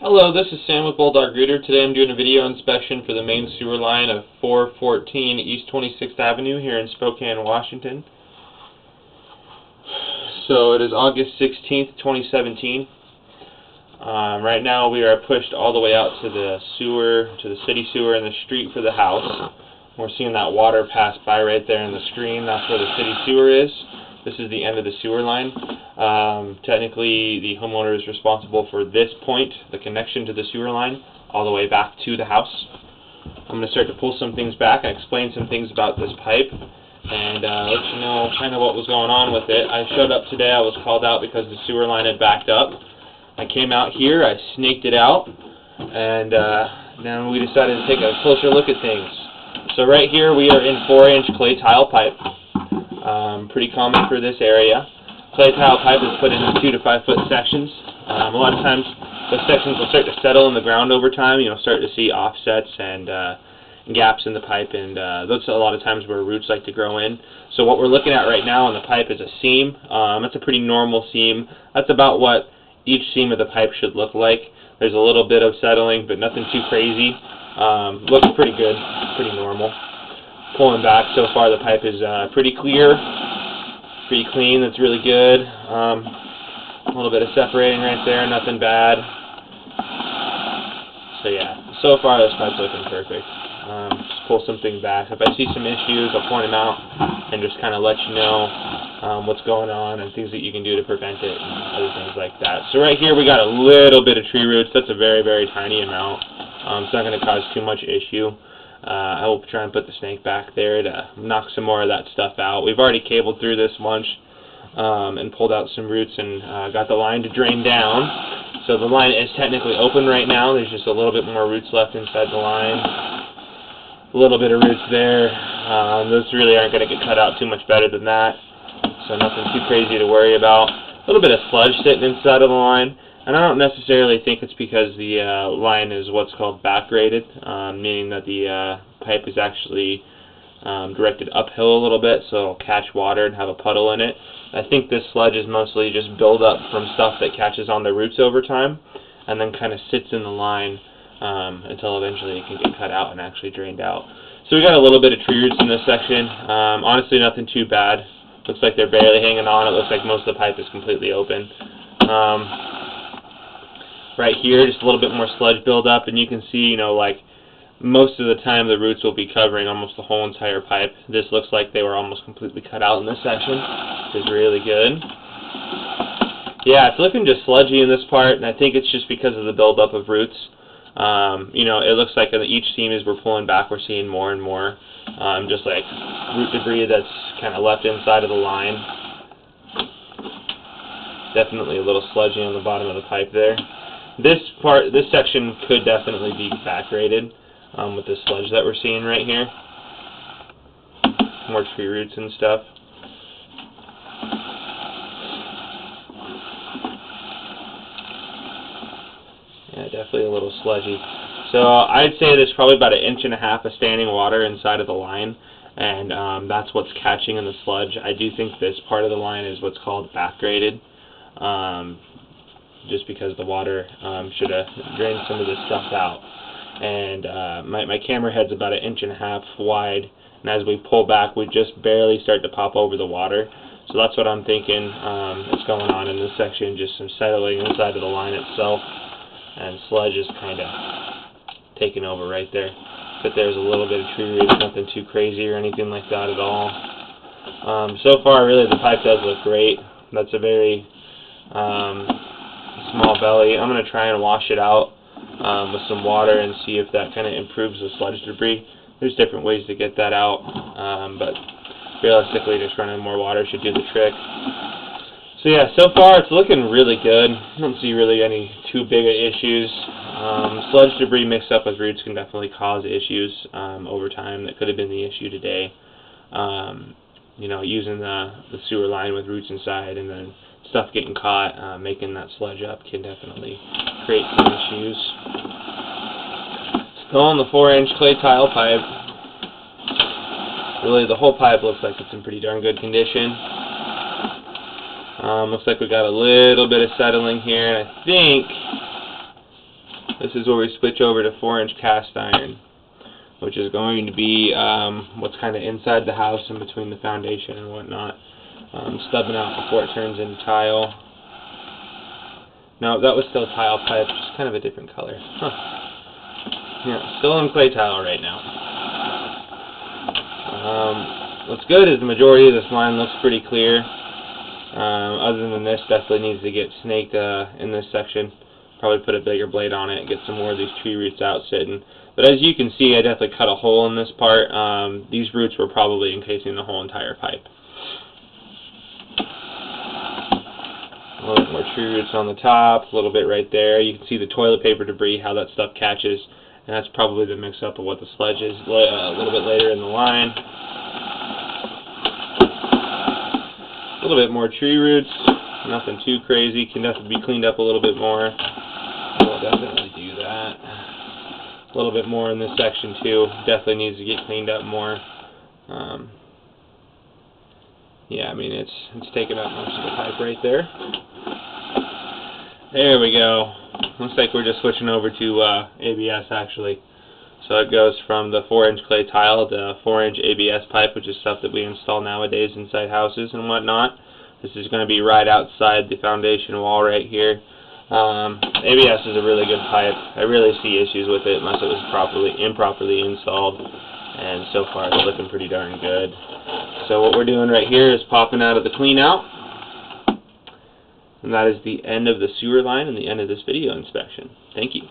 Hello, this is Sam with Bulldog Rooter. Today I'm doing a video inspection for the main sewer line of 414 East 26th Avenue here in Spokane, Washington. So it is August 16th, 2017. Right now we are pushed all the way out to the sewer, to the city sewer and the street for the house. We're seeing that water pass by right there in the screen. That's where the city sewer is. This is the end of the sewer line. Technically, the homeowner is responsible for this point, the connection to the sewer line, all the way back to the house. I'm going to start to pull some things back and explain some things about this pipe and let you know kind of what was going on with it. I showed up today. I was called out because the sewer line had backed up. I came out here, I snaked it out, and then we decided to take a closer look at things. So right here we are in 4-inch clay tile pipe. Pretty common for this area. Clay tile pipe is put in 2 to 5 foot sections. A lot of times those sections will start to settle in the ground over time. You'll start to see offsets and gaps in the pipe, and those are a lot of times where roots like to grow in. So what we're looking at right now on the pipe is a seam. That's a pretty normal seam. That's about what each seam of the pipe should look like. There's a little bit of settling, but nothing too crazy. Looks pretty good, pretty normal. Pulling back, so far the pipe is pretty clear, pretty clean. That's really good. A little bit of separating right there, nothing bad. So yeah, so far this pipe's looking perfect. Just pull something back. If I see some issues, I'll point them out and just kind of let you know what's going on and things that you can do to prevent it and other things like that. So right here we got a little bit of tree roots. That's a very, very tiny amount. It's not going to cause too much issue. I will try and put the snake back there to knock some more of that stuff out. We've already cabled through this once and pulled out some roots and got the line to drain down. So the line is technically open right now. There's just a little bit more roots left inside the line. A little bit of roots there. Those really aren't going to get cut out too much better than that. So nothing too crazy to worry about. A little bit of sludge sitting inside of the line. And I don't necessarily think it's because the line is what's called backgraded, meaning that the pipe is actually directed uphill a little bit, so it'll catch water and have a puddle in it. I think this sludge is mostly just buildup from stuff that catches on the roots over time, and then kind of sits in the line until eventually it can get cut out and actually drained out. So we got a little bit of tree roots in this section. Honestly, nothing too bad. Looks like they're barely hanging on. It looks like most of the pipe is completely open. Right here, just a little bit more sludge buildup, and you can see, like most of the time the roots will be covering almost the whole entire pipe. This looks like they were almost completely cut out in this section, which is really good. Yeah, it's looking just sludgy in this part, and I think it's just because of the buildup of roots. It looks like in each seam as we're pulling back, we're seeing more and more, just like root debris that's kind of left inside of the line. Definitely a little sludgy on the bottom of the pipe there. This section could definitely be backgraded with the sludge that we're seeing right here. More tree roots and stuff. Yeah, definitely a little sludgy. So I'd say there's probably about 1.5 inches of standing water inside of the line, and that's what's catching in the sludge. I do think this part of the line is what's called backgraded. Just because the water should have drained some of this stuff out. And my camera head's about 1.5 inches wide, and as we pull back, we just barely start to pop over the water. So that's what I'm thinking is going on in this section, just some settling inside of the line itself, and sludge is kind of taking over right there. But there's a little bit of tree roots, nothing too crazy or anything like that at all. So far, really, the pipe does look great. That's a very small belly. I'm going to try and wash it out with some water and see if that kind of improves the sludge debris. There's different ways to get that out, but realistically just running more water should do the trick. So yeah, so far it's looking really good. I don't see really any too big of issues. Sludge debris mixed up with roots can definitely cause issues over time. That could have been the issue today. Using the sewer line with roots inside and then stuff getting caught, making that sludge up can definitely create some issues. Still on the 4-inch clay tile pipe. Really, the whole pipe looks like it's in pretty darn good condition. Looks like we got a little bit of settling here, and I think This is where we switch over to 4-inch cast iron, which is going to be what's kind of inside the house and between the foundation and whatnot. Stubbing out before it turns into tile. No, that was still tile pipe, just kind of a different color. Huh. Yeah, still in clay tile right now. What's good is the majority of this line looks pretty clear. Other than this, definitely needs to get snaked in this section. Probably put a bigger blade on it and get some more of these tree roots out sitting. But as you can see, I definitely cut a hole in this part. These roots were probably encasing the whole entire pipe. A little bit more tree roots on the top, a little bit right there. You can see the toilet paper debris, how that stuff catches, and that's probably the mix-up of what the sludge is a little bit later in the line. A little bit more tree roots, nothing too crazy, can definitely be cleaned up a little bit more. We'll definitely do that. A little bit more in this section too, definitely needs to get cleaned up more. Yeah, I mean it's taking up most of the pipe right there. There we go. Looks like we're just switching over to ABS actually. So it goes from the 4-inch clay tile to 4-inch ABS pipe, which is stuff that we install nowadays inside houses and whatnot. This is going to be right outside the foundation wall right here. ABS is a really good pipe. I really see issues with it unless it was improperly installed, and so far it's looking pretty darn good. So what we're doing right here is popping out of the clean out, and that is the end of the sewer line and the end of this video inspection. Thank you.